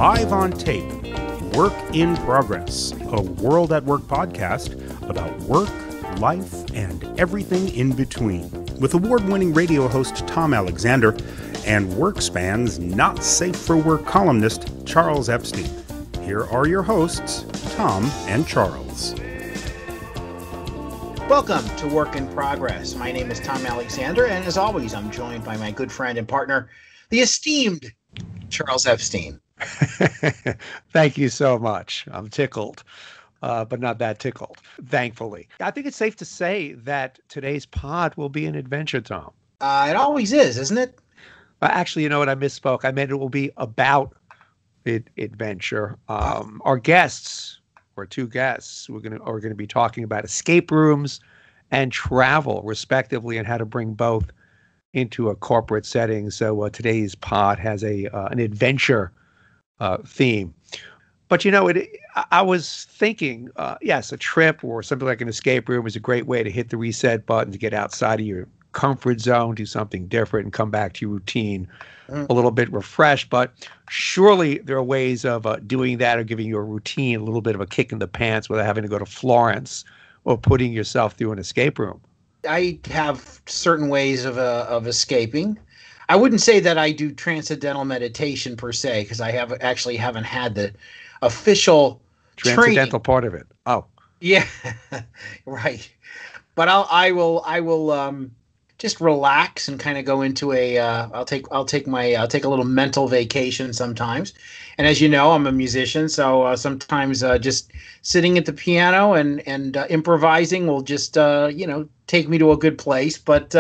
Live on tape, Work in Progress, a World at Work podcast about work, life, and everything in between. With award-winning radio host Tom Alexander and WorkSpan's Not Safe for Work columnist Charles Epstein. Here are your hosts, Tom and Charles. Welcome to Work in Progress. My name is Tom Alexander, and as always, I'm joined by my good friend and partner, the esteemed Charles Epstein. Thank you so much. I'm tickled, but not that tickled, thankfully. I think it's safe to say that today's pod will be an adventure, Tom. It always is, isn't it? Actually, you know what? I misspoke. I meant it will be about adventure. Our guests, or two guests, are going to be talking about escape rooms and travel, respectively, and how to bring both into a corporate setting. So today's pod has an adventure theme. But you know, I was thinking, yes, a trip or something like an escape room is a great way to hit the reset button to get outside of your comfort zone, do something different, and come back to your routine a little bit refreshed. But surely there are ways of doing that or giving your routine a little bit of a kick in the pants without having to go to Florence or putting yourself through an escape room. I have certain ways of escaping. I wouldn't say that I do transcendental meditation per se, because I haven't had the official transcendental training. Part of it. Oh, yeah, right. But I will just relax and kind of go into I'll take a little mental vacation sometimes. And as you know, I'm a musician, so sometimes just sitting at the piano and improvising will just take me to a good place. But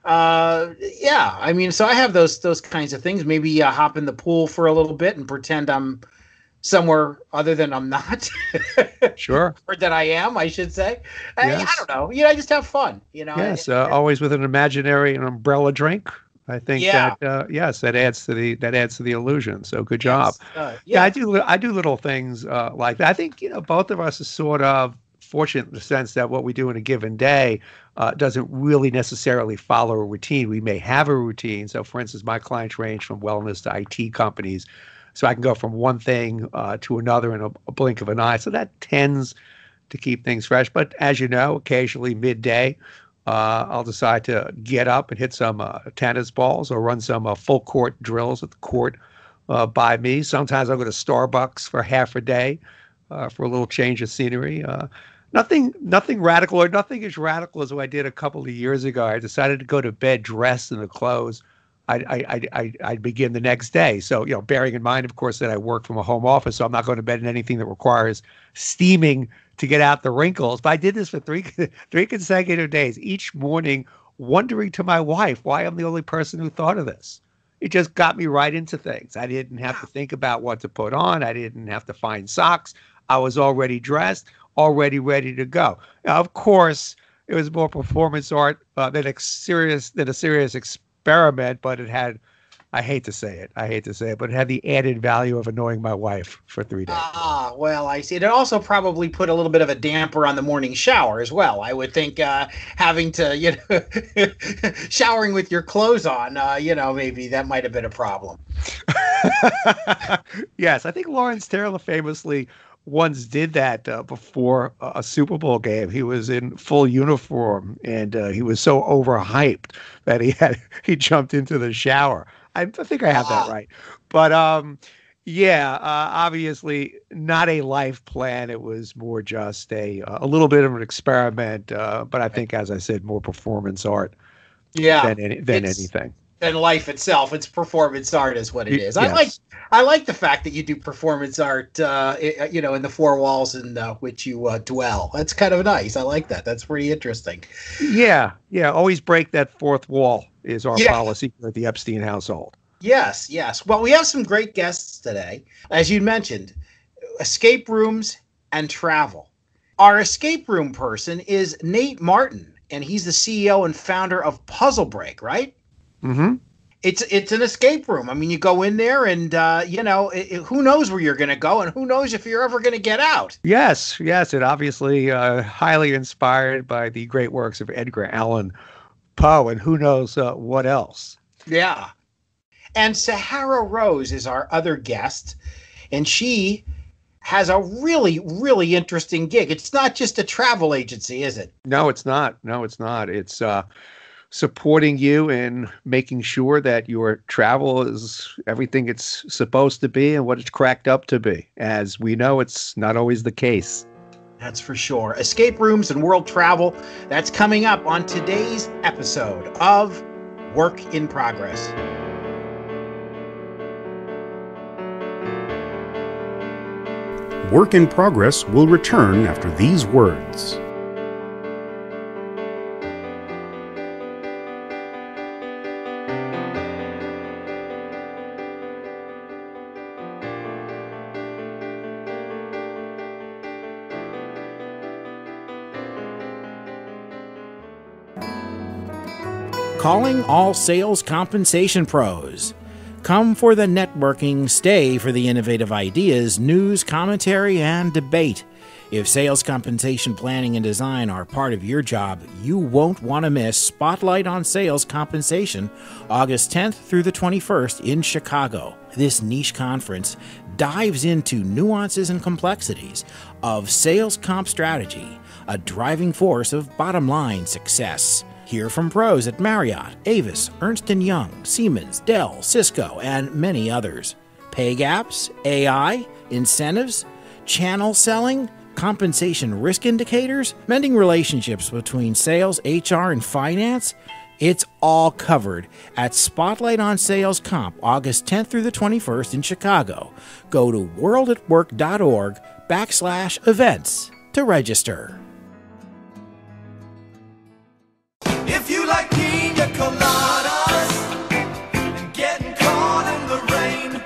yeah, I mean, so I have those kinds of things. Maybe hop in the pool for a little bit and pretend I'm somewhere other than I'm not. Sure. Or that I am, I should say. Yes. I don't know. I just have fun. Yes, always with an umbrella drink. I think that yes, that adds to the illusion. So good job. Yeah, I do little things like that. I think both of us are sort of fortunate in the sense that what we do in a given day doesn't really necessarily follow a routine. We may have a routine. So, for instance, my clients range from wellness to IT companies. So I can go from one thing to another in a blink of an eye. So that tends to keep things fresh. But as you know, occasionally midday, I'll decide to get up and hit some tennis balls or run some full court drills at the court by me. Sometimes I'll go to Starbucks for half a day for a little change of scenery. Nothing radical, or nothing as radical as what I did a couple of years ago. I decided to go to bed dressed in the clothes I'd begin the next day. So, bearing in mind, of course, that I work from a home office, so I'm not going to bed in anything that requires steaming to get out the wrinkles. But I did this for three consecutive days, each morning wondering to my wife why I'm the only person who thought of this. It just got me right into things. I didn't have to think about what to put on. I didn't have to find socks. I was already dressed, already ready to go. Now, of course, it was more performance art than a serious experiment, but it had, I hate to say it, but it had the added value of annoying my wife for 3 days. Well, I see. It also probably put a little bit of a damper on the morning shower as well. I would think having to, showering with your clothes on, maybe that might have been a problem. Yes, I think Lawrence Taylor famously once did that before a Super Bowl game. He was in full uniform and he was so overhyped that he jumped into the shower. I think I have that right. But obviously not a life plan. It was more just a little bit of an experiment. But I think, as I said, more performance art than anything. Than life itself. It's performance art is what it is. Yes. I like the fact that you do performance art, in the four walls in which you dwell. That's kind of nice. I like that. That's pretty interesting. Yeah. Always break that fourth wall is our policy at the Epstein household. Yes. Well, we have some great guests today. As you mentioned, escape rooms and travel. Our escape room person is Nate Martin, and he's the CEO and founder of Puzzle Break, right? Mm-hmm. It's an escape room. I mean, you go in there and, who knows where you're going to go and who knows if you're ever going to get out. Yes. It obviously highly inspired by the great works of Edgar Allan Poe and who knows what else. Yeah. And Sahara Rose is our other guest. and she has a really, really interesting gig. It's not just a travel agency, is it? No, it's not. No, it's not. It's supporting you in making sure that your travel is everything it's supposed to be and what it's cracked up to be. As we know, it's not always the case. That's for sure. Escape rooms and world travel. That's coming up on today's episode of Work in Progress. Work in Progress will return after these words. Calling all sales compensation pros. Come for the networking, stay for the innovative ideas, news, commentary, and debate. If sales compensation planning and design are part of your job, you won't want to miss Spotlight on Sales Compensation, August 10th through the 21st in Chicago. This niche conference dives into nuances and complexities of sales comp strategy, a driving force of bottom-line success. Hear from pros at Marriott, Avis, Ernst & Young, Siemens, Dell, Cisco, and many others. Pay gaps, AI, incentives, channel selling, compensation risk indicators, mending relationships between sales, HR, and finance. It's all covered at Spotlight on Sales Comp, August 10th through the 21st in Chicago. Go to worldatwork.org/events to register. If you like pina coladas and getting caught in the rain,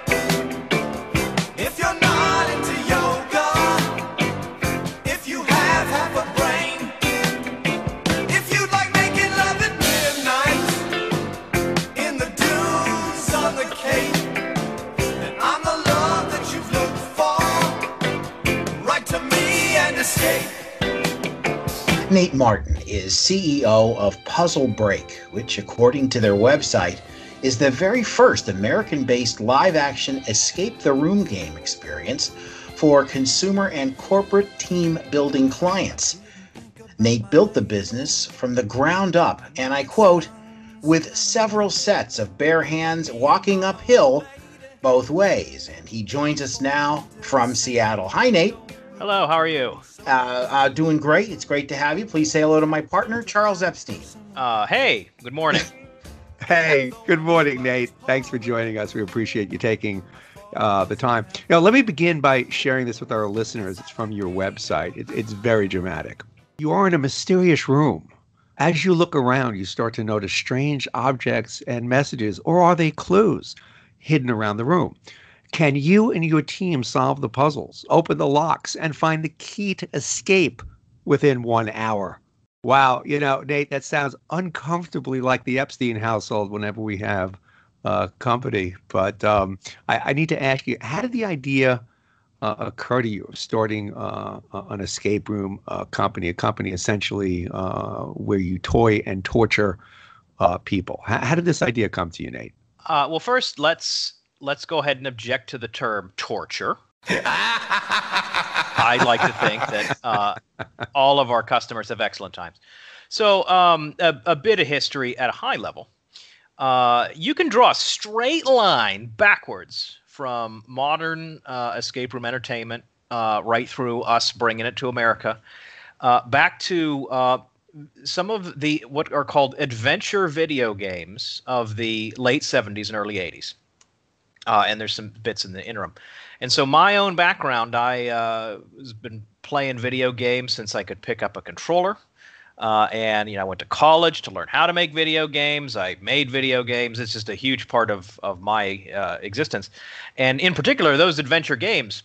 if you're not into yoga, if you have half a brain, if you like making love at midnight in the dunes on the Cape, then I'm the love that you've looked for. Write to me and escape. Nate Martin is CEO of Puzzle Break, which, according to their website, is the very first American-based live-action escape the room game experience for consumer and corporate team-building clients. Nate built the business from the ground up, and I quote, with several sets of bare hands walking uphill both ways. And he joins us now from Seattle. Hi, Nate. Hello, how are you? Doing great. It's great to have you. Please say hello to my partner, Charles Epstein. Hey, good morning. Hey, good morning, Nate. Thanks for joining us. We appreciate you taking the time. Let me begin by sharing this with our listeners. It's from your website. It's very dramatic. You are in a mysterious room. As you look around, you start to notice strange objects and messages, or are they clues hidden around the room? Can you and your team solve the puzzles, open the locks, and find the key to escape within 1 hour? Wow, Nate, that sounds uncomfortably like the Epstein household whenever we have company. But I need to ask you, how did the idea occur to you of starting an escape room company, a company essentially where you toy and torture people? How did this idea come to you, Nate? Well, first, let's go ahead and object to the term torture. I like to think that all of our customers have excellent times. So a bit of history at a high level. You can draw a straight line backwards from modern escape room entertainment right through us bringing it to America, back to some of the what are called adventure video games of the late 70s and early 80s. And there's some bits in the interim. And so my own background, I has been playing video games since I could pick up a controller. And I went to college to learn how to make video games. I made video games. It's just a huge part of my existence. And in particular, those adventure games,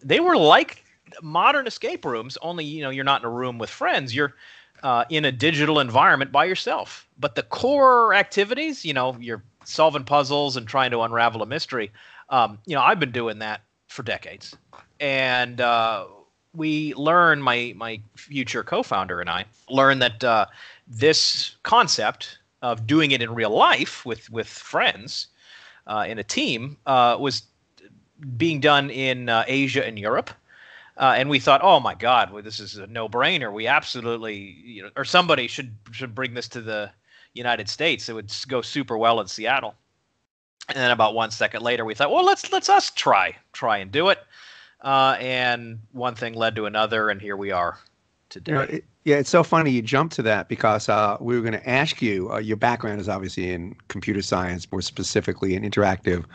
they were like modern escape rooms, only, you're not in a room with friends. You're in a digital environment by yourself. But the core activities, you're solving puzzles and trying to unravel a mystery. I've been doing that for decades. And we learn, my future co-founder and I learned that this concept of doing it in real life with friends in a team was being done in Asia and Europe. And we thought, oh my God, well, this is a no-brainer. We absolutely, or somebody should bring this to the United States. It would go super well in Seattle. And then about 1 second later, we thought, well, let's us try and do it. And one thing led to another, and here we are today. It's so funny you jumped to that because we were going to ask you. Your background is obviously in computer science, more specifically in interactive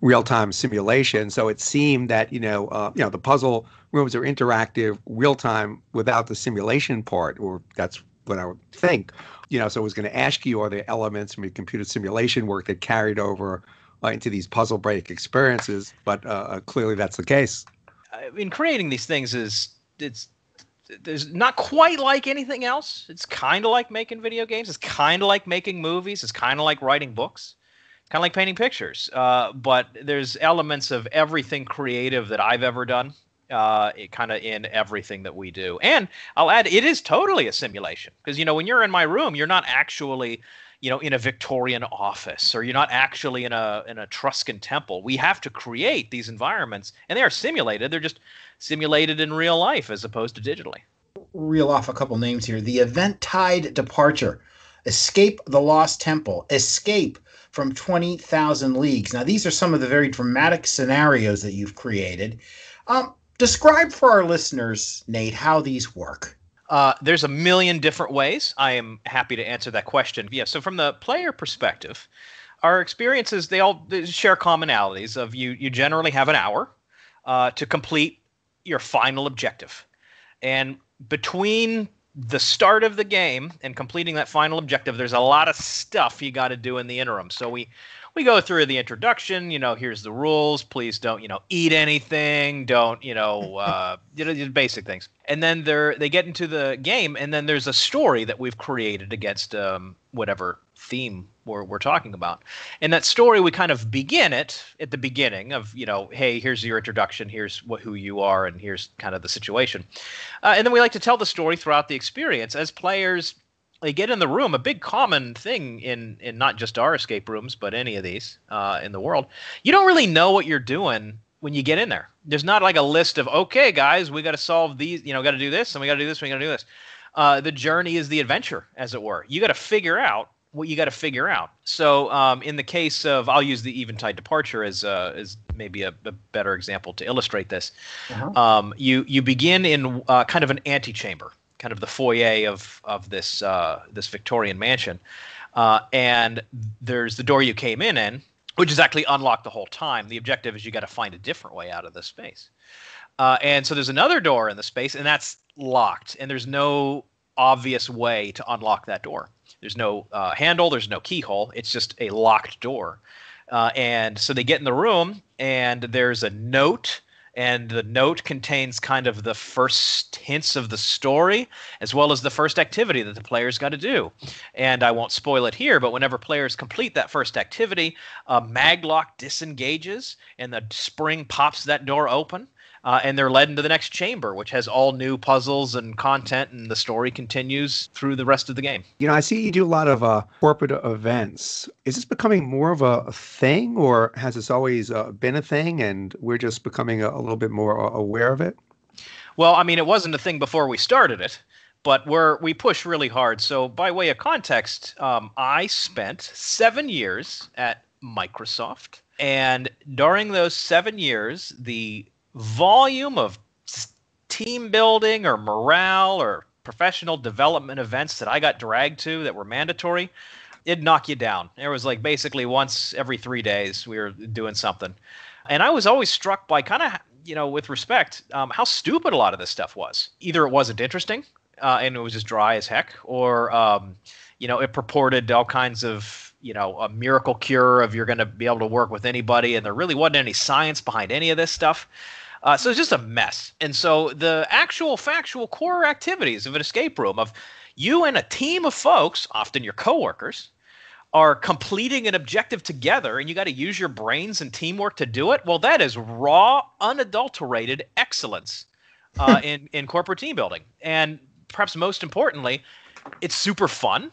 real-time simulation. So it seemed that the puzzle rooms are interactive, real-time without the simulation part, or that's what I would think. So I was going to ask you, are there elements from your computer simulation work that carried over into these puzzle break experiences? But clearly that's the case. In creating these things there's not quite like anything else. It's kind of like making video games. It's kind of like making movies. It's kind of like writing books. Kind of like painting pictures. But there's elements of everything creative that I've ever done, kind of in everything that we do. And I'll add, it is totally a simulation. Because, when you're in my room, you're not actually, in a Victorian office, or you're not actually in a Etruscan temple. We have to create these environments, and they are simulated. They're just simulated in real life as opposed to digitally. Reel off a couple names here. The Eventide Departure, Escape the Lost Temple, Escape from 20,000 Leagues. Now, these are some of the very dramatic scenarios that you've created. Describe for our listeners, Nate, how these work. There's a million different ways. I am happy to answer that question. Yeah, so from the player perspective, our experiences, they share commonalities of you generally have an hour to complete your final objective. And between the start of the game and completing that final objective, there's a lot of stuff you got to do in the interim. So we go through the introduction, here's the rules. Please don't, eat anything. Don't, basic things. And then they get into the game, and then there's a story that we've created against whatever theme we're talking about. And that story, we kind of begin it at the beginning of, hey, here's your introduction, here's who you are, and here's kind of the situation. And then we like to tell the story throughout the experience. As players, they get in the room, a big common thing in not just our escape rooms, but any of these in the world, you don't really know what you're doing when you get in there. There's not like a list of, okay, guys, we got to solve these, got to do this, and we got to do this, and we got to do this. The journey is the adventure, as it were. You got to figure out what you got to figure out. So in the case of, I'll use the Eventide Departure as maybe a better example to illustrate this. Uh-huh. You begin in kind of an antechamber, kind of the foyer of this Victorian mansion, and there's the door you came in, which is actually unlocked the whole time. The objective is you got to find a different way out of this space. And so there's another door in the space, and that's locked, and there's no obvious way to unlock that door. There's no handle, there's no keyhole. It's just a locked door. And so they get in the room, and there's a note, and the note contains kind of the first hints of the story, as well as the first activity that the players got to do. And I won't spoil it here, but whenever players complete that first activity, a maglock disengages, and the spring pops that door open. And they're led into the next chamber, which has all new puzzles and content, and the story continues through the rest of the game. I see you do a lot of corporate events. Is this becoming more of a thing, or has this always been a thing, and we're just becoming a little bit more aware of it? Well, I mean, it wasn't a thing before we started it, but we push really hard. So by way of context, I spent 7 years at Microsoft, and during those 7 years, the volume of team building or morale or professional development events that I got dragged to that were mandatory, it'd knock you down. There was like basically once every 3 days we were doing something. And I was always struck by kind of, with respect, how stupid a lot of this stuff was. Either it wasn't interesting and it was just dry as heck, or, it purported all kinds of, a miracle cure of you're going to be able to work with anybody, and there really wasn't any science behind any of this stuff. So it's just a mess. And so the actual factual core activities of an escape room, of you and a team of folks, often your coworkers, are completing an objective together, and you got to use your brains and teamwork to do it. Well, that is raw, unadulterated excellence in corporate team building. And perhaps most importantly, it's super fun.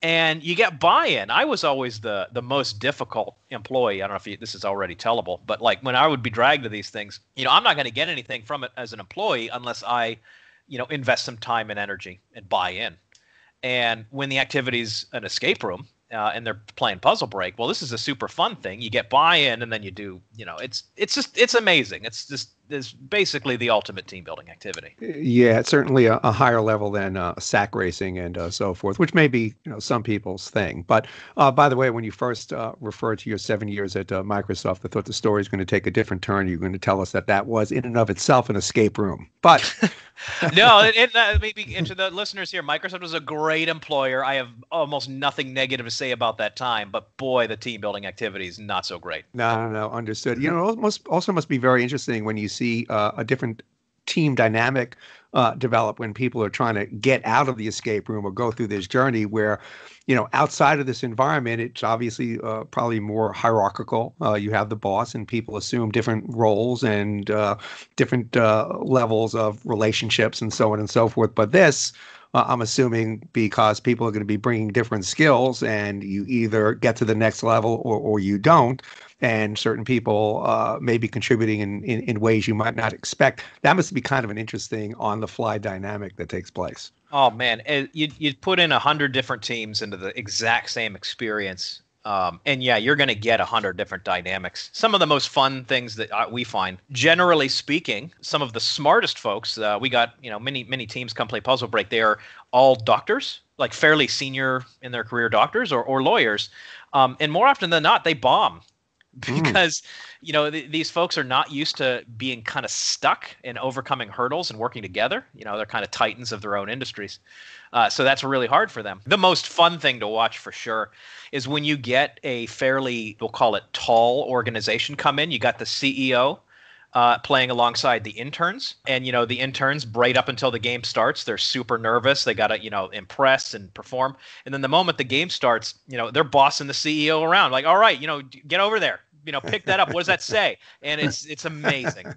and you get buy-in. I was always the most difficult employee. I don't know if this is already tellable, but like when I would be dragged to these things, I'm not going to get anything from it as an employee unless I, invest some time and energy and buy in. And when the activity's an escape room, and they're playing Puzzle Break, well, this is a super fun thing. You get buy-in, and then you do, it's amazing. It's basically the ultimate team building activity. Yeah, it's certainly a higher level than sack racing and so forth, which may be some people's thing. But by the way, when you first referred to your 7 years at Microsoft, I thought the story was going to take a different turn. You're going to tell us that was in and of itself an escape room, but. No, maybe into the listeners here, Microsoft was a great employer. I have almost nothing negative to say about that time, but boy, the team building activity is not so great. No, understood. It also must be very interesting when you see a different team dynamic develop when people are trying to get out of the escape room or go through this journey where, outside of this environment, it's obviously probably more hierarchical. You have the boss and people assume different roles and different levels of relationships and so on and so forth. But this, I'm assuming, because people are going to be bringing different skills and you either get to the next level or you don't. And certain people may be contributing in ways you might not expect. That must be kind of an interesting on-the-fly dynamic that takes place. Oh, man. You put in 100 different teams into the exact same experience. And yeah, you're going to get 100 different dynamics. Some of the most fun things that we find, generally speaking, some of the smartest folks, we got, many teams come play Puzzle Break. They are all doctors, like fairly senior in their career doctors or lawyers. And more often than not, they bomb. Because, these folks are not used to being kind of stuck and overcoming hurdles and working together. They're kind of titans of their own industries. So that's really hard for them. The most fun thing to watch for sure is when you get a fairly, we'll call it tall organization come in. You got the CEO playing alongside the interns. And, the interns, right up until the game starts, they're super nervous. They got to, impress and perform. And then the moment the game starts, they're bossing the CEO around. Like, all right, get over there. Pick that up. What does that say? And it's amazing.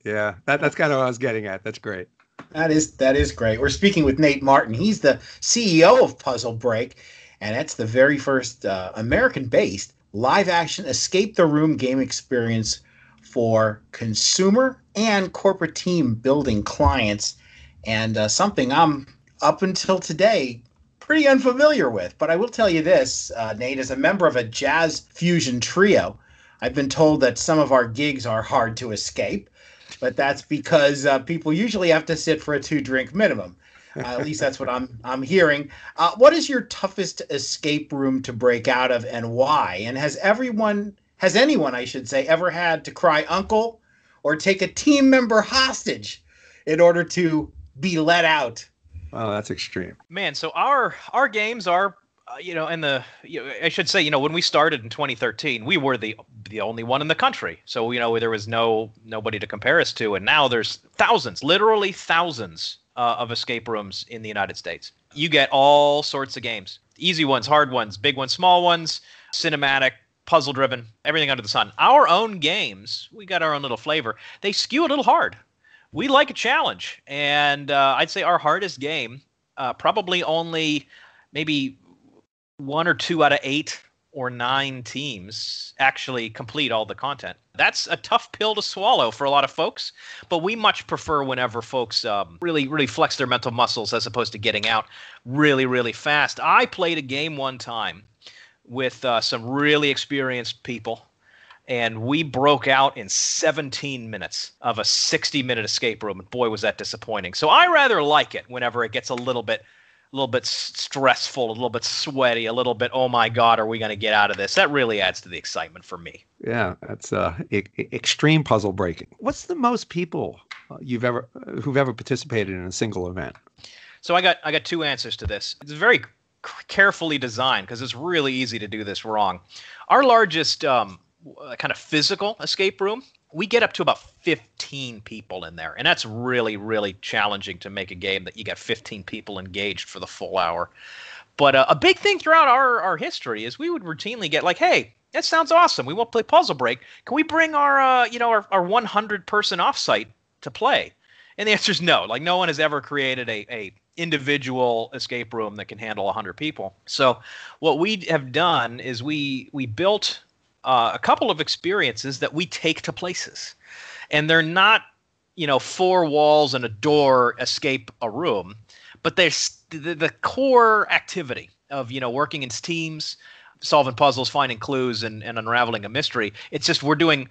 Yeah, that's kind of what I was getting at. That's great. That is great. We're speaking with Nate Martin. He's the CEO of Puzzle Break, and that's the very first American-based live-action escape the room game experience for consumer and corporate team building clients, and something I'm up until today pretty unfamiliar with. But I will tell you this, Nate, as a member of a jazz fusion trio, I've been told that some of our gigs are hard to escape, but that's because people usually have to sit for a 2-drink minimum. At least that's what I'm hearing. What is your toughest escape room to break out of, and why? And has anyone, I should say, ever had to cry uncle or take a team member hostage in order to be let out? Oh, that's extreme. Man, so our games are, I should say, when we started in 2013, we were the only one in the country. So, there was nobody to compare us to. And now there's thousands, literally thousands of escape rooms in the United States. You get all sorts of games, easy ones, hard ones, big ones, small ones, cinematic, puzzle driven, everything under the sun. Our own games, we got our own little flavor. They skew a little hard. We like a challenge. And I'd say our hardest game, probably only maybe 1 or 2 out of 8 or 9 teams actually complete all the content. That's a tough pill to swallow for a lot of folks, but we much prefer whenever folks really, really flex their mental muscles as opposed to getting out really, really fast. I played a game one time with some really experienced people, and we broke out in 17 minutes of a 60-minute escape room, and boy, was that disappointing. So I rather like it whenever it gets a little bit stressful, a little bit sweaty, a little bit, oh my God, are we going to get out of this? That really adds to the excitement for me. Yeah, that's extreme puzzle breaking. What's the most people who've ever participated in a single event? So I got 2 answers to this. It's very carefully designed because it's really easy to do this wrong. Our largest kind of physical escape room, we get up to about 15 people in there. And that's really, really challenging to make a game that you got 15 people engaged for the full hour. But a big thing throughout our history is we would routinely get like, hey, that sounds awesome. We won't play Puzzle Break. Can we bring our 100-person offsite to play? And the answer is no. Like, no one has ever created a individual escape room that can handle 100 people. So what we have done is we built a couple of experiences that we take to places, and they're not, 4 walls and a door escape a room, but there's the core activity of, working in teams, solving puzzles, finding clues, and unraveling a mystery. It's just we're doing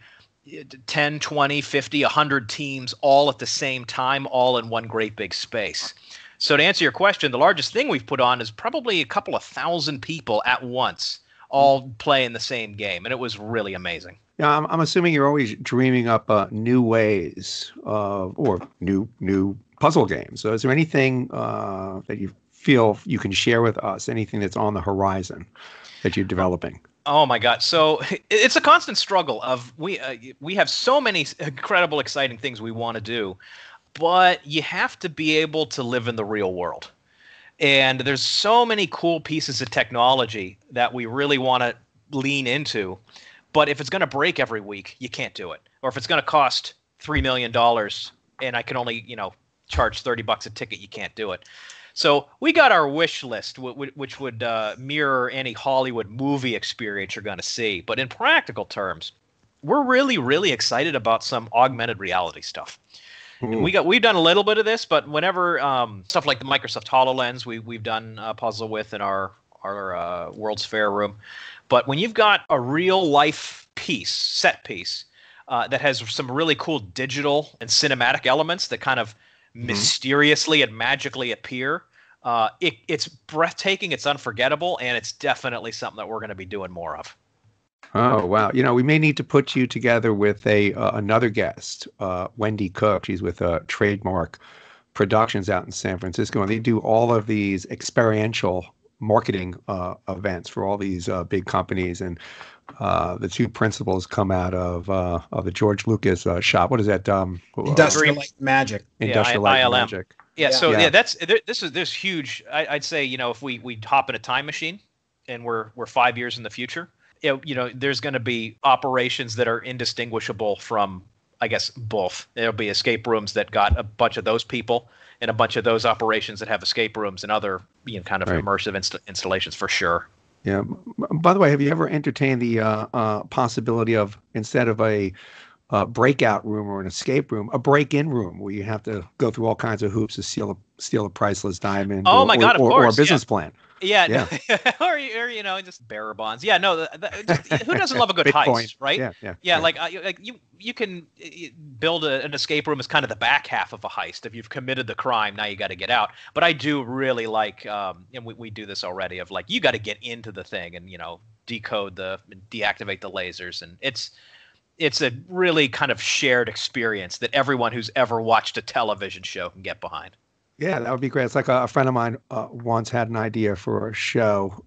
10, 20, 50, 100 teams all at the same time, all in one great big space. So to answer your question, the largest thing we've put on is probably a couple of 1,000 people at once, all playing the same game, and it was really amazing. Yeah, I'm assuming you're always dreaming up new ways or new puzzle games. So is there anything that you feel you can share with us, anything that's on the horizon that you're developing? Oh my God! So it's a constant struggle of we have so many incredible, exciting things we want to do, but you have to be able to live in the real world. And there's so many cool pieces of technology that we really want to lean into, but if it's going to break every week, you can't do it. Or if it's going to cost $3 million and I can only charge $30 a ticket, you can't do it. So we got our wish list, which would mirror any Hollywood movie experience you're going to see. But in practical terms, we're really, really excited about some augmented reality stuff. And we've done a little bit of this, but whenever stuff like the Microsoft HoloLens, we've done a puzzle with in our World's Fair room. But when you've got a real life set piece that has some really cool digital and cinematic elements that kind of mysteriously and magically appear, it's breathtaking, it's unforgettable, and it's definitely something that we're going to be doing more of. Oh, wow. We may need to put you together with another guest, Wendy Cook. She's with Trademark Productions out in San Francisco, and they do all of these experiential marketing events for all these big companies. And the two principals come out of the George Lucas shop. What is that? Industrial Light and Magic. Industrial Light and ILM. Magic. Yeah. So there's huge. I'd say if we hop in a time machine and we're 5 years in the future, there's going to be operations that are indistinguishable from, I guess, both. There'll be escape rooms that got a bunch of those people and a bunch of those operations that have escape rooms and other kind of immersive installations for sure. Yeah. By the way, have you ever entertained the possibility of, instead of a breakout room or an escape room, a break-in room where you have to go through all kinds of hoops to steal a priceless diamond? Oh my God, of course, or a business plan. Yeah. or just bearer bonds. Yeah, no. Who doesn't love a good heist, right? Yeah. Like you can build an escape room as kind of the back half of a heist. If you've committed the crime, now you got to get out. But I do really like, and we do this already, of like you got to get into the thing and deactivate the lasers, and it's a really kind of shared experience that everyone who's ever watched a television show can get behind. Yeah, that would be great. It's like a friend of mine once had an idea for a show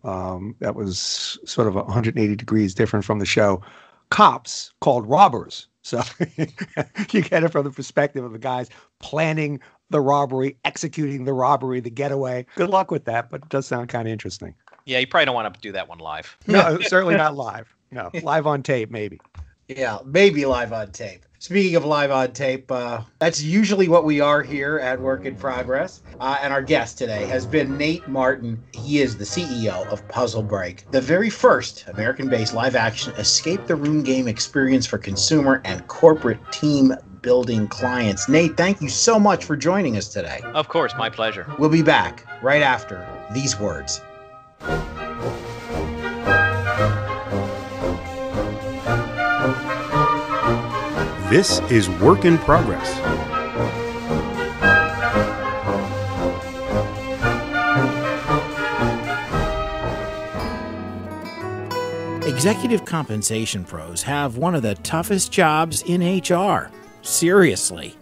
that was sort of 180 degrees different from the show Cops, called Robbers. So you get it from the perspective of the guys planning the robbery, executing the robbery, the getaway. Good luck with that, but it does sound kind of interesting. Yeah, you probably don't want to do that one live. No, certainly not live. No, live on tape, maybe. Yeah, maybe live on tape. Speaking of live on tape, that's usually what we are here at Work in Progress. And our guest today has been Nate Martin. He is the CEO of Puzzle Break, the very first American-based live-action escape-the-room game experience for consumer and corporate team building clients. Nate, thank you so much for joining us today. Of course, my pleasure. We'll be back right after these words. This is Work in Progress. Executive compensation pros have one of the toughest jobs in HR. Seriously.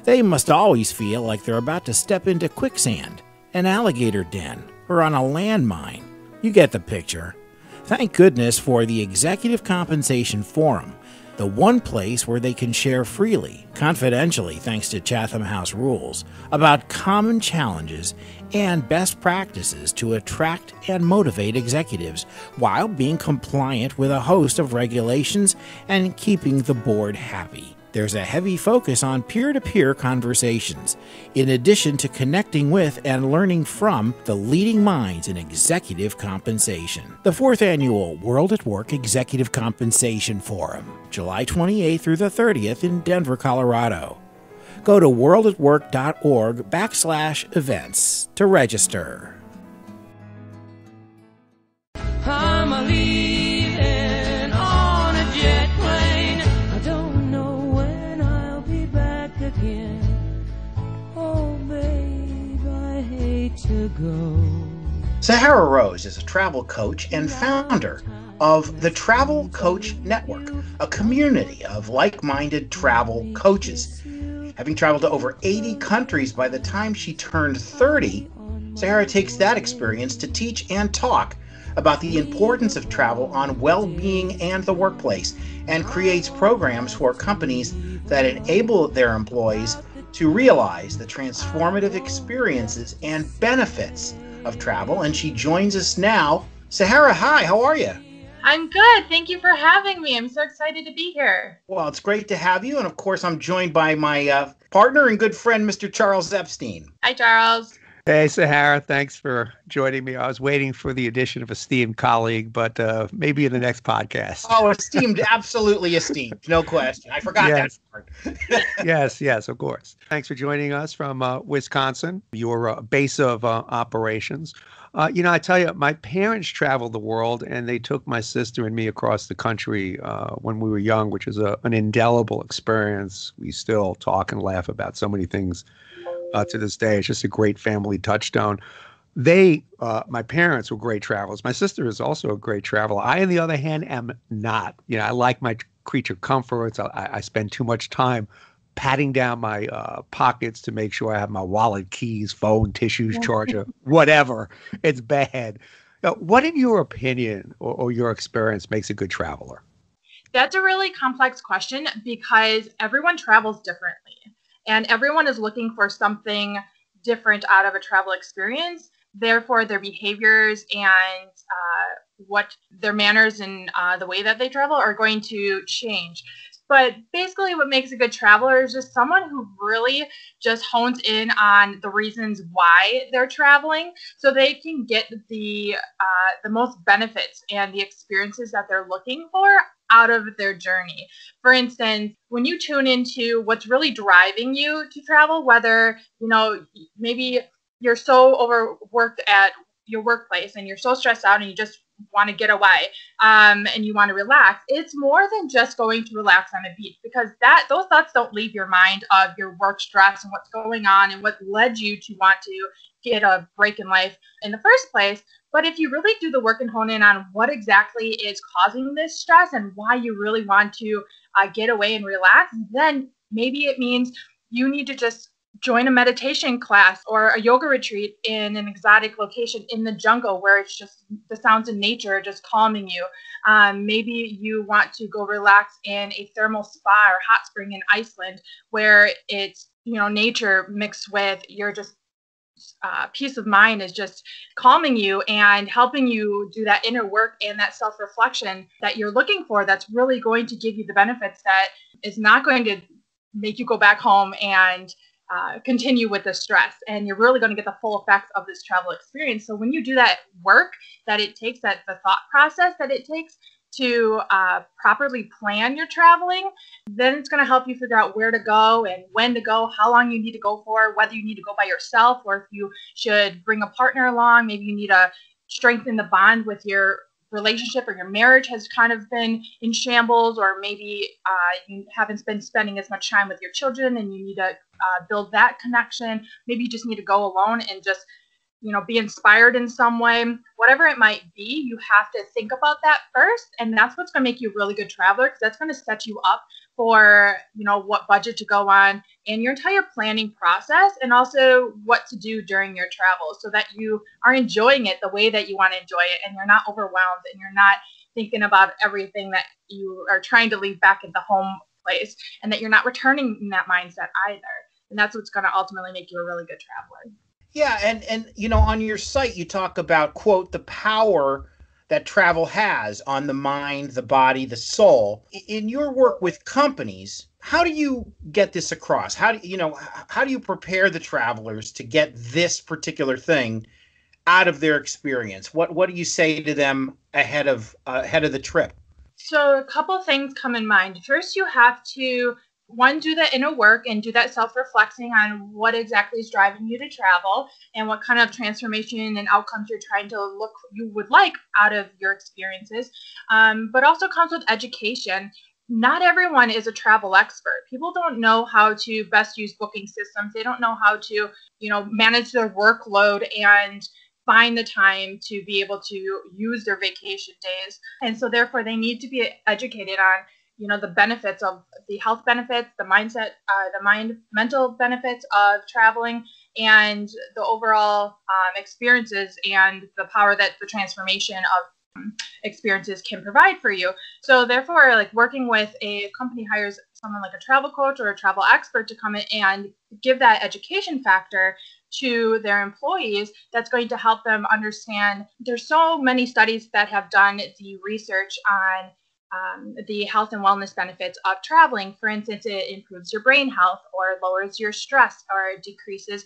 They must always feel like they're about to step into quicksand, an alligator den, or on a landmine. You get the picture. Thank goodness for the Executive Compensation Forum, the one place where they can share freely, confidentially thanks to Chatham House rules, about common challenges and best practices to attract and motivate executives while being compliant with a host of regulations and keeping the board happy. There's a heavy focus on peer-to-peer conversations, in addition to connecting with and learning from the leading minds in executive compensation. The 4th Annual World at Work Executive Compensation Forum, July 28th through the 30th in Denver, Colorado. Go to worldatwork.org/events to register. I'm a leaving on a jet plane. I don't know when I'll be back again. Oh, babe, I hate to go. Sahara Rose is a travel coach and founder of the Travel Coach Network, a community of like-minded travel coaches. Having traveled to over 80 countries by the time she turned 30, Sahara takes that experience to teach and talk about the importance of travel on well-being and the workplace, and creates programs for companies that enable their employees to realize the transformative experiences and benefits of travel. And she joins us now. Sahara, hi, how are you? I'm good. Thank you for having me. I'm so excited to be here. Well, it's great to have you. And of course, I'm joined by my partner and good friend, Mr. Charles Epstein. Hi, Charles. Hey, Sahara, thanks for joining me. I was waiting for the addition of esteemed colleague, but maybe in the next podcast. Oh, esteemed, absolutely esteemed. No question. I forgot Yes. that part. Yes, of course. Thanks for joining us from Wisconsin, your base of operations. I tell you, my parents traveled the world, and they took my sister and me across the country when we were young, which is an indelible experience. We still talk and laugh about so many things to this day. It's just a great family touchstone. My parents were great travelers. My sister is also a great traveler. I, on the other hand, am not. I like my creature comforts. I spend too much time patting down my pockets to make sure I have my wallet, keys, phone, tissues, charger, whatever. It's bad. What, in your opinion or your experience, makes a good traveler? That's a really complex question because everyone travels differently and everyone is looking for something different out of a travel experience. Therefore, their behaviors and what their manners and the way that they travel are going to change. But basically what makes a good traveler is just someone who really just hones in on the reasons why they're traveling so they can get the most benefits and the experiences that they're looking for out of their journey. For instance, when you tune into what's really driving you to travel, whether, maybe you're so overworked at your workplace and you're so stressed out and you just want to get away and you want to relax, it's more than just going to relax on a beach, because those thoughts don't leave your mind of your work stress and what's going on and what led you to want to get a break in life in the first place. But if you really do the work and hone in on what exactly is causing this stress and why you really want to get away and relax, then maybe it means you need to just join a meditation class or a yoga retreat in an exotic location in the jungle where it's just the sounds of nature just calming you. Maybe you want to go relax in a thermal spa or hot spring in Iceland where it's, nature mixed with your just peace of mind is just calming you and helping you do that inner work and that self-reflection that you're looking for, that's really going to give you the benefits that is not going to make you go back home and continue with the stress, and you're really going to get the full effects of this travel experience. So when you do that work that it takes, the thought process that it takes to properly plan your traveling, then it's going to help you figure out where to go and when to go, how long you need to go for, whether you need to go by yourself or if you should bring a partner along. Maybe you need to strengthen the bond with your relationship, or your marriage has kind of been in shambles, or maybe you haven't been spending as much time with your children and you need to build that connection. Maybe you just need to go alone and just be inspired in some way. Whatever it might be, you have to think about that first, and that's what's going to make you a really good traveler, because that's going to set you up for what budget to go on and your entire planning process, and also what to do during your travel so that you are enjoying it the way that you want to enjoy it, and you're not overwhelmed and you're not thinking about everything that you are trying to leave back at the home place, and that you're not returning in that mindset either. And that's what's going to ultimately make you a really good traveler. Yeah, and on your site you talk about, quote, the power that travel has on the mind, the body, the soul. In your work with companies, how do you get this across? How do you prepare the travelers to get this particular thing out of their experience? What do you say to them ahead of the trip? So a couple things come in mind. First, you have to one, do that inner work and do that self-reflecting on what exactly is driving you to travel and what kind of transformation and outcomes you would like out of your experiences. But also comes with education. Not everyone is a travel expert. People don't know how to best use booking systems. They don't know how to, manage their workload and find the time to be able to use their vacation days. And so therefore they need to be educated on, the benefits of the health benefits, the mindset, mental benefits of traveling, and the overall experiences and the power that the transformation of experiences can provide for you. So therefore, like working with a company hires someone like a travel coach or a travel expert to come in and give that education factor to their employees, that's going to help them understand. There's so many studies that have done the research on the health and wellness benefits of traveling. For instance, it improves your brain health or lowers your stress or decreases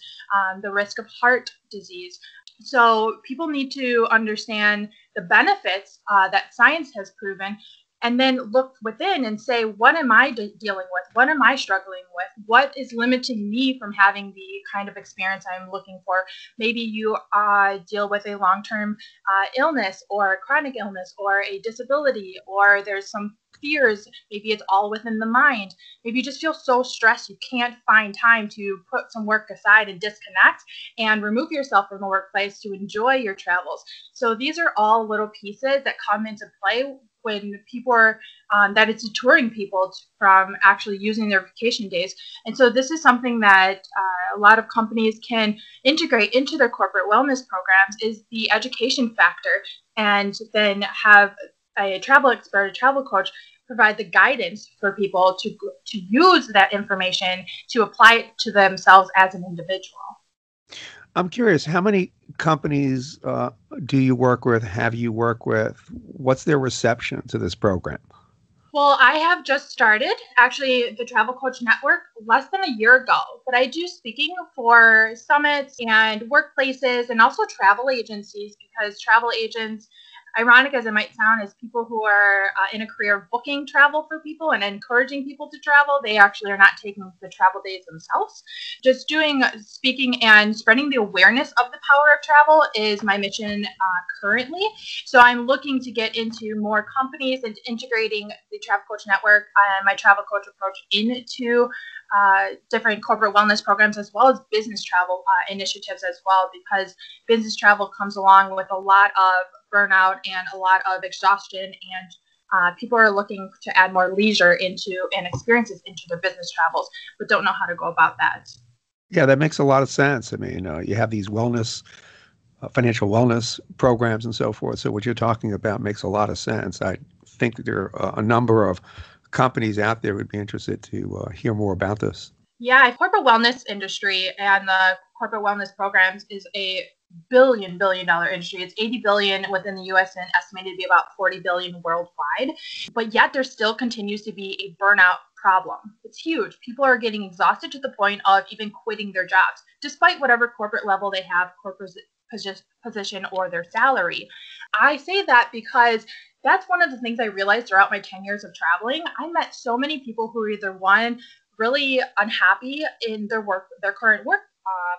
the risk of heart disease. So people need to understand the benefits that science has proven, and then look within and say, what am I dealing with? What am I struggling with? What is limiting me from having the kind of experience I'm looking for? Maybe you deal with a long-term illness or a chronic illness or a disability, or there's some fears. Maybe it's all within the mind. Maybe you just feel so stressed you can't find time to put some work aside and disconnect and remove yourself from the workplace to enjoy your travels. So these are all little pieces that come into play when people are that it's deterring people from actually using their vacation days. And so this is something that a lot of companies can integrate into their corporate wellness programs, is the education factor, and then have a travel expert, a travel coach, provide the guidance for people to use that information to apply it to themselves as an individual. I'm curious, how many companies do you work with, have you worked with? What's their reception to this program? Well, I have just started, actually, the Travel Coach Network less than a year ago, but I do speaking for summits and workplaces and also travel agencies, because travel agents, ironic as it might sound, is people who are in a career of booking travel for people and encouraging people to travel. They actually are not taking the travel days themselves. Just doing speaking and spreading the awareness of the power of travel is my mission currently. So I'm looking to get into more companies and integrating the Travel Coach Network and my travel coach approach into different corporate wellness programs, as well as business travel initiatives as well, because business travel comes along with a lot of burnout and a lot of exhaustion, and people are looking to add more leisure into and experiences into their business travels, but don't know how to go about that. Yeah, that makes a lot of sense. I mean, you have these wellness, financial wellness programs and so forth. So what you're talking about makes a lot of sense. I think that there are a number of companies out there who would be interested to hear more about this. Yeah, corporate wellness industry and the corporate wellness programs is a billion dollar industry. It's 80 billion within the US and estimated to be about 40 billion worldwide. But yet there still continues to be a burnout problem. It's huge. People are getting exhausted to the point of even quitting their jobs, despite whatever corporate level they have, corporate position or their salary. I say that because that's one of the things I realized throughout my 10 years of traveling. I met so many people who are either one, really unhappy in their current work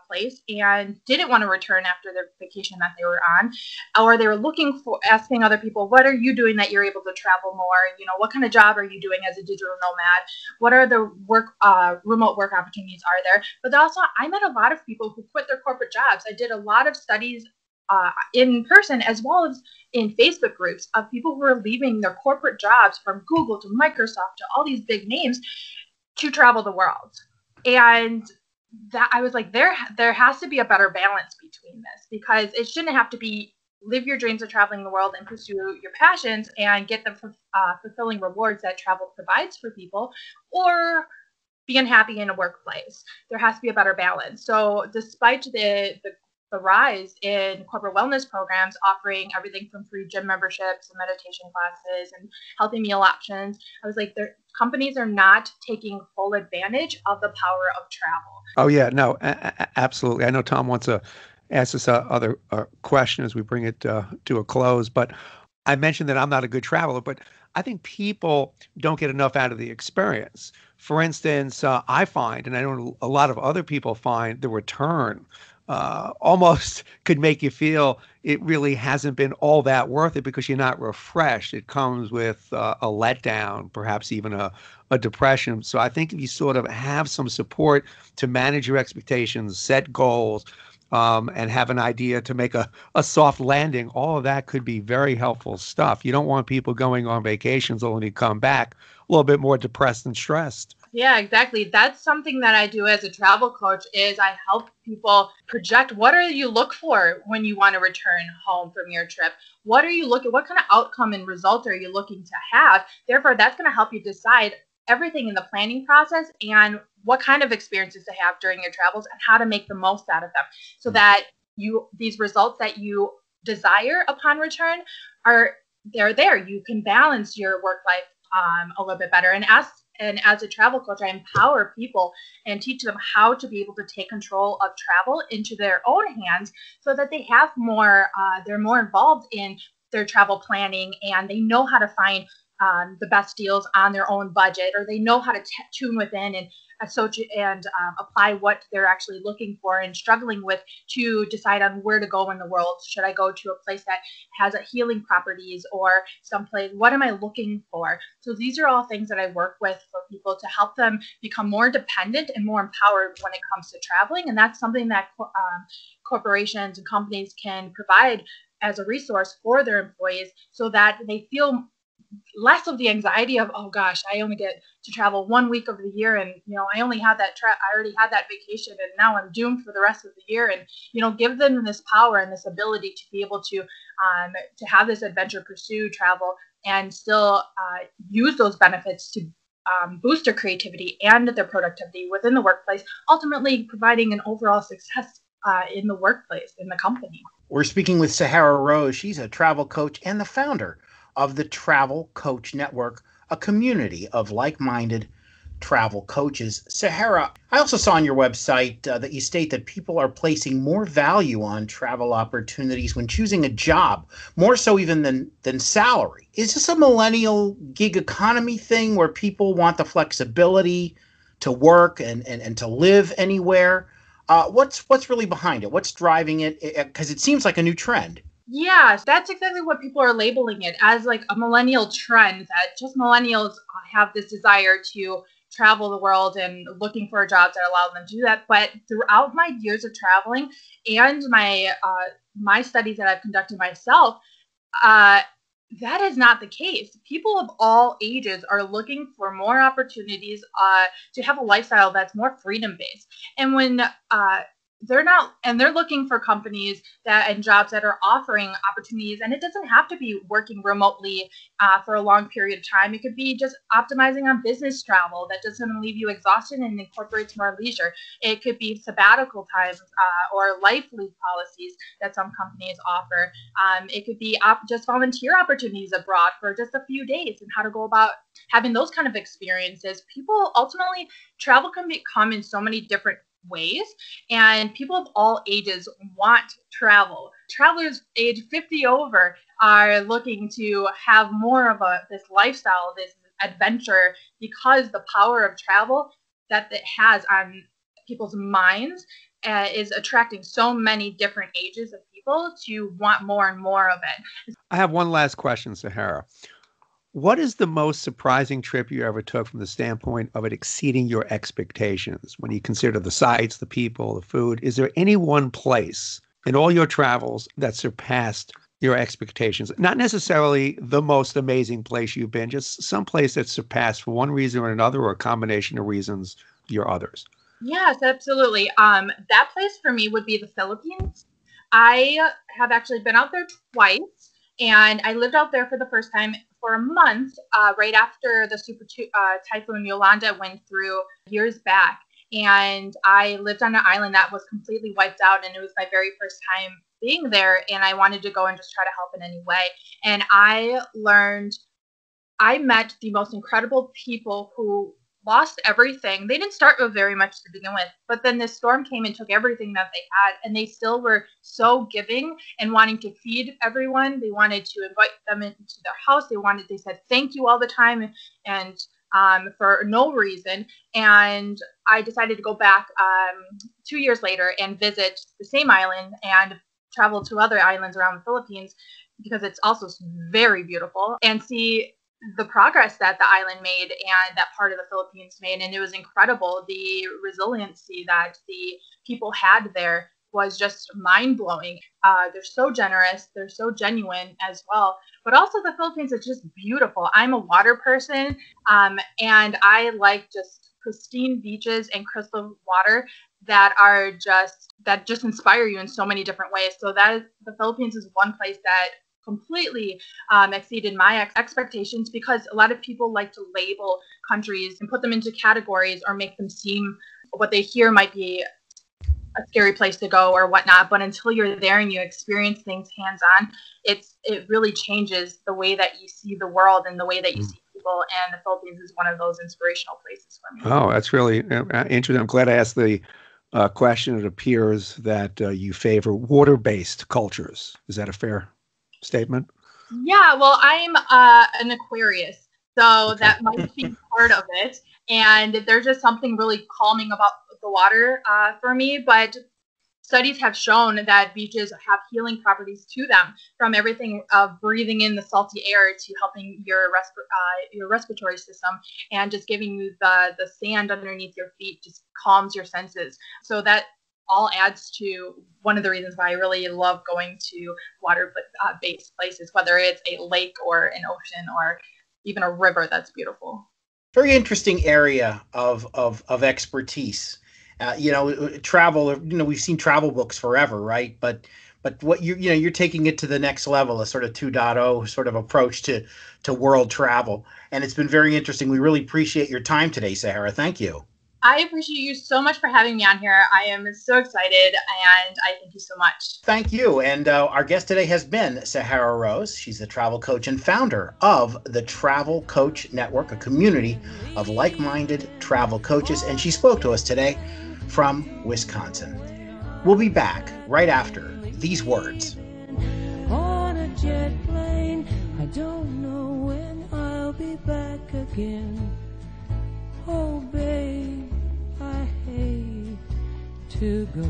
place, and didn't want to return after their vacation that they were on, or they were asking other people, what are you doing that you're able to travel more? What kind of job are you doing as a digital nomad? What are the remote work opportunities are there? But also, I met a lot of people who quit their corporate jobs. I did a lot of studies in person as well as in Facebook groups of people who are leaving their corporate jobs, from Google to Microsoft to all these big names, to travel the world. And that I was like, there has to be a better balance between this, because it shouldn't have to be live your dreams of traveling the world and pursue your passions and get the fulfilling rewards that travel provides for people, or be unhappy in a workplace. There has to be a better balance. So despite the the rise in corporate wellness programs offering everything from free gym memberships and meditation classes and healthy meal options. I was like, companies are not taking full advantage of the power of travel. Oh yeah, no, absolutely. I know Tom wants to ask us other question as we bring it to a close, but I mentioned that I'm not a good traveler, but I think people don't get enough out of the experience. For instance, I find, and I know a lot of other people find, the return almost could make you feel it really hasn't been all that worth it because you're not refreshed. It comes with a letdown, perhaps even a depression. So I think if you sort of have some support to manage your expectations, set goals, and have an idea to make a soft landing, all of that could be very helpful stuff. You don't want people going on vacations only to come back a little bit more depressed and stressed. Yeah, exactly. That's something that I do as a travel coach is I help people project what are you look for when you want to return home from your trip? What kind of outcome and result are you looking to have? Therefore, that's going to help you decide everything in the planning process and what kind of experiences to have during your travels and how to make the most out of them so that these results that you desire upon return they're there. You can balance your work life a little bit better. And as a travel coach, I empower people and teach them how to be able to take control of travel into their own hands so that they have they're more involved in their travel planning and they know how to find the best deals on their own budget, or they know how to tune within and associate and apply what they're actually looking for and struggling with to decide on where to go in the world. Should I go to a place that has healing properties or someplace? What am I looking for? So these are all things that I work with for people to help them become more dependent and more empowered when it comes to traveling. And that's something that corporations and companies can provide as a resource for their employees so that they feel less of the anxiety of, oh gosh, I only get to travel 1 week of the year, and I only had that I already had that vacation, and now I'm doomed for the rest of the year. And give them this power and this ability to be able to have this adventure, pursue travel, and still use those benefits to boost their creativity and their productivity within the workplace, ultimately providing an overall success in the workplace, in the company. We're speaking with Sahara Rose. She's a travel coach and the founder of the Travel Coach Network, a community of like-minded travel coaches. Sahara, I also saw on your website that you state that people are placing more value on travel opportunities when choosing a job, more so even than salary. Is this a millennial gig economy thing where people want the flexibility to work and to live anywhere? What's really behind it? What's driving it? Because it seems like a new trend. Yeah, that's exactly what people are labeling it as, like a millennial trend, that just millennials have this desire to travel the world and looking for jobs that allow them to do that. But throughout my years of traveling and my studies that I've conducted myself, that is not the case. People of all ages are looking for more opportunities to have a lifestyle that's more freedom-based. And when they're looking for companies and jobs that are offering opportunities, and it doesn't have to be working remotely for a long period of time. It could be just optimizing on business travel that doesn't leave you exhausted and incorporates more leisure. It could be sabbatical times or life leave policies that some companies offer. It could be just volunteer opportunities abroad for just a few days and how to go about having those kind of experiences. People ultimately, travel can become in so many different ways, and people of all ages want travel. Travelers age 50 over are looking to have more of this lifestyle, this adventure, because the power of travel that it has on people's minds is attracting so many different ages of people to want more and more of it. I have one last question, Sahara. What is the most surprising trip you ever took from the standpoint of it exceeding your expectations? When you consider the sights, the people, the food, is there any one place in all your travels that surpassed your expectations? Not necessarily the most amazing place you've been, just some place that surpassed for one reason or another, or a combination of reasons, your others. Yes, absolutely. That place for me would be the Philippines. I have actually been out there twice, and I lived out there for the first time for a month right after the Typhoon Yolanda went through years back. and I lived on an island that was completely wiped out, and it was my very first time being there, and I wanted to go and just try to help in any way. And I met the most incredible people who lost everything. They didn't start with very much to begin with, but then this storm came and took everything that they had, and they still were so giving and wanting to feed everyone. They wanted to invite them into their house. They said thank you all the time, and for no reason. And I decided to go back 2 years later and visit the same island and travel to other islands around the Philippines, because it's also very beautiful, and see the progress that the island made and that part of the Philippines made. And it was incredible. The resiliency that the people had there was just mind-blowing. They're so generous. They're so genuine as well. But also the Philippines is just beautiful. I'm a water person, and I like just pristine beaches and crystal water that just inspire you in so many different ways. So the Philippines is one place that completely exceeded my expectations, because a lot of people like to label countries and put them into categories or make them seem what they hear might be a scary place to go or whatnot. But until you're there and you experience things hands-on, it really changes the way that you see the world and the way that you see people. And the Philippines is one of those inspirational places for me. Oh, that's really interesting. I'm glad I asked the question. It appears that you favor water-based cultures. Is that a fair statement? Yeah, well, I'm an Aquarius, so that might be part of it. And there's just something really calming about the water for me. But studies have shown that beaches have healing properties to them, from everything of breathing in the salty air to helping your respiratory system, and just giving you the sand underneath your feet just calms your senses. So that all adds to one of the reasons why I really love going to water-based places, whether it's a lake or an ocean or even a river that's beautiful. Very interesting area of expertise. Travel. We've seen travel books forever, right? But what you're taking it to the next level, a sort of 2.0 sort of approach to world travel, and it's been very interesting. We really appreciate your time today, Sahara. Thank you. I appreciate you so much for having me on here. I am so excited, and I thank you so much. Thank you. And our guest today has been Sahara Rose. She's the travel coach and founder of the Travel Coach Network, a community of like-minded travel coaches. And she spoke to us today from Wisconsin. We'll be back right after these words. On a jet plane, I don't know when I'll be back again. Oh, babe, I hate to go.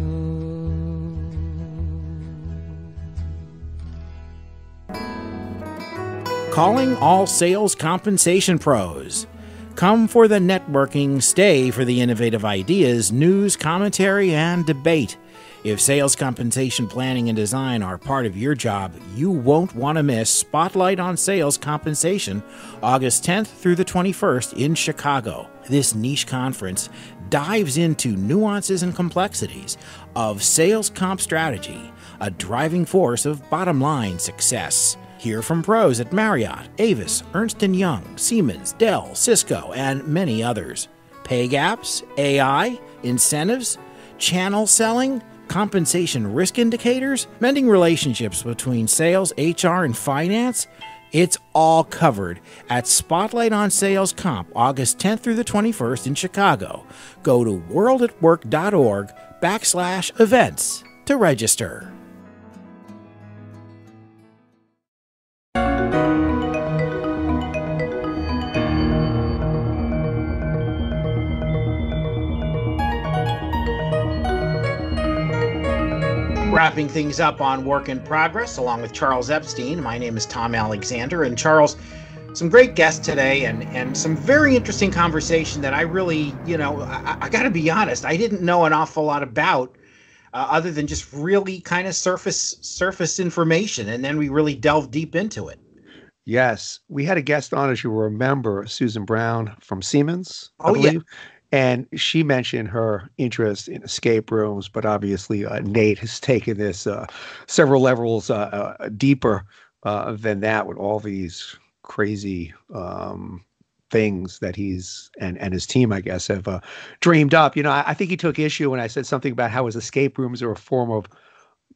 Calling all sales compensation pros. Come for the networking, stay for the innovative ideas, news, commentary, and debate. If sales compensation planning and design are part of your job, you won't want to miss Spotlight on Sales Compensation, August 10th through the 21st in Chicago. This niche conference dives into nuances and complexities of sales comp strategy, a driving force of bottom-line success. Hear from pros at Marriott, Avis, Ernst & Young, Siemens, Dell, Cisco, and many others. Pay gaps, AI, incentives, channel selling, compensation risk indicators, mending relationships between sales, HR, and finance. It's all covered at Spotlight on Sales Comp, August 10th through the 21st in Chicago. Go to worldatwork.org/events to register. Wrapping things up on Work in Progress, along with Charles Epstein. My name is Tom Alexander, and Charles, some great guests today, and some very interesting conversation that I really, I got to be honest, I didn't know an awful lot about, other than just really kind of surface information, and then we really delved deep into it. Yes, we had a guest on, as you remember, Susan Brown from Siemens, I Oh, believe. yeah. And she mentioned her interest in escape rooms, but obviously Nate has taken this several levels deeper than that, with all these crazy things that he's and his team, I guess, have dreamed up. I think he took issue when I said something about how his escape rooms are a form of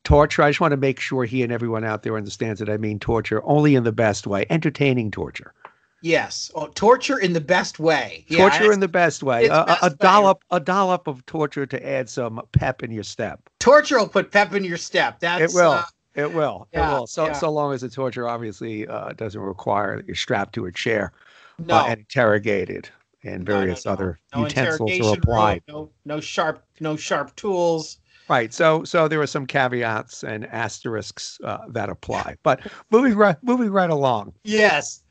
torture. I just want to make sure he and everyone out there understands that I mean torture only in the best way, entertaining torture. Yes. Oh, torture in the best way. Torture in the best way. A way. dollop of torture to add some pep in your step. Torture will put pep in your step. That's It will. It will. yeah, It will. So yeah. so long as the torture obviously doesn't require that you're strapped to a chair No. and interrogated, and various No. other No utensils are interrogation applied. room, no sharp tools. Right. So there are some caveats and asterisks that apply. But moving right along. Yes.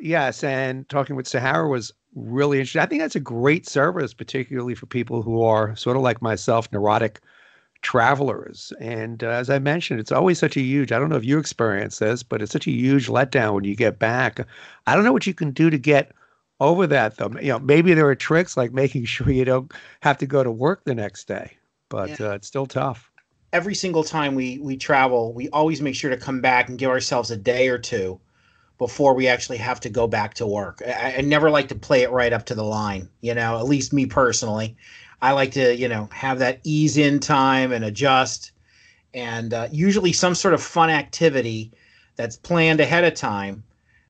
Yes, and talking with Sahara was really interesting. I think that's a great service, particularly for people who are sort of like myself, neurotic travelers. And as I mentioned, it's always such a huge, I don't know if you experience this, but it's such a huge letdown when you get back. I don't know what you can do to get over that, though. Maybe there are tricks like making sure you don't have to go to work the next day, but it's still tough. Every single time we travel, we always make sure to come back and give ourselves a day or two before we actually have to go back to work. I never like to play it right up to the line, at least me personally. I like to, have that ease in time and adjust, and usually some sort of fun activity that's planned ahead of time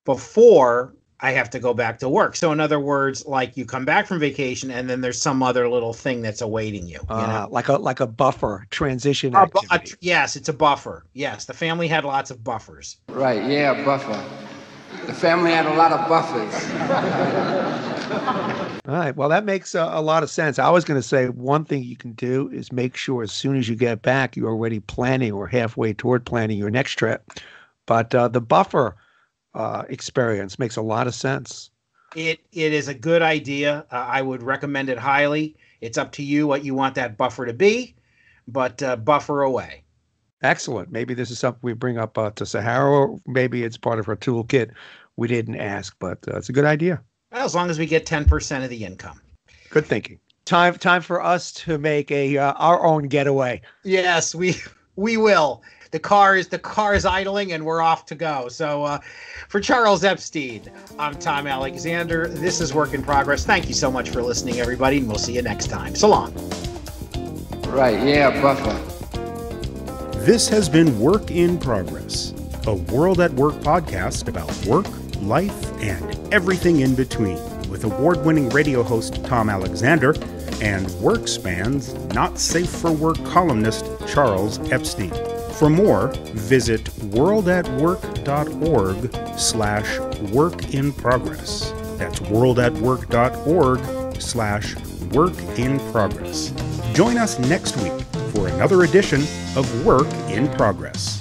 before I have to go back to work. So in other words, like you come back from vacation and then there's some other little thing that's awaiting you. Like a buffer transition A activity. yes, it's a buffer. Yes, the family had lots of buffers. Right, yeah, buffer. The family had a lot of buffers. All right. Well, that makes a lot of sense. I was going to say one thing you can do is make sure as soon as you get back, you're already planning or halfway toward planning your next trip. But the buffer experience makes a lot of sense. It is a good idea. I would recommend it highly. It's up to you what you want that buffer to be, but buffer away. Excellent. Maybe this is something we bring up to Sahara, or maybe it's part of her toolkit. We didn't ask, but it's a good idea. Well, as long as we get 10% of the income. Good thinking. Time for us to make our own getaway. Yes, we will. The car is idling and we're off to go. So for Charles Epstein, I'm Tom Alexander. This is Work in Progress. Thank you so much for listening, everybody, and we'll see you next time. So long. Right, yeah, buffer. This has been Work in Progress, a World at Work podcast about work, life, and everything in between, with award-winning radio host Tom Alexander and WorkSpan's Not Safe for Work columnist Charles Epstein. For more, visit worldatwork.org/work-in-progress. That's worldatwork.org/work-in-progress. Join us next week for another edition of Work in Progress.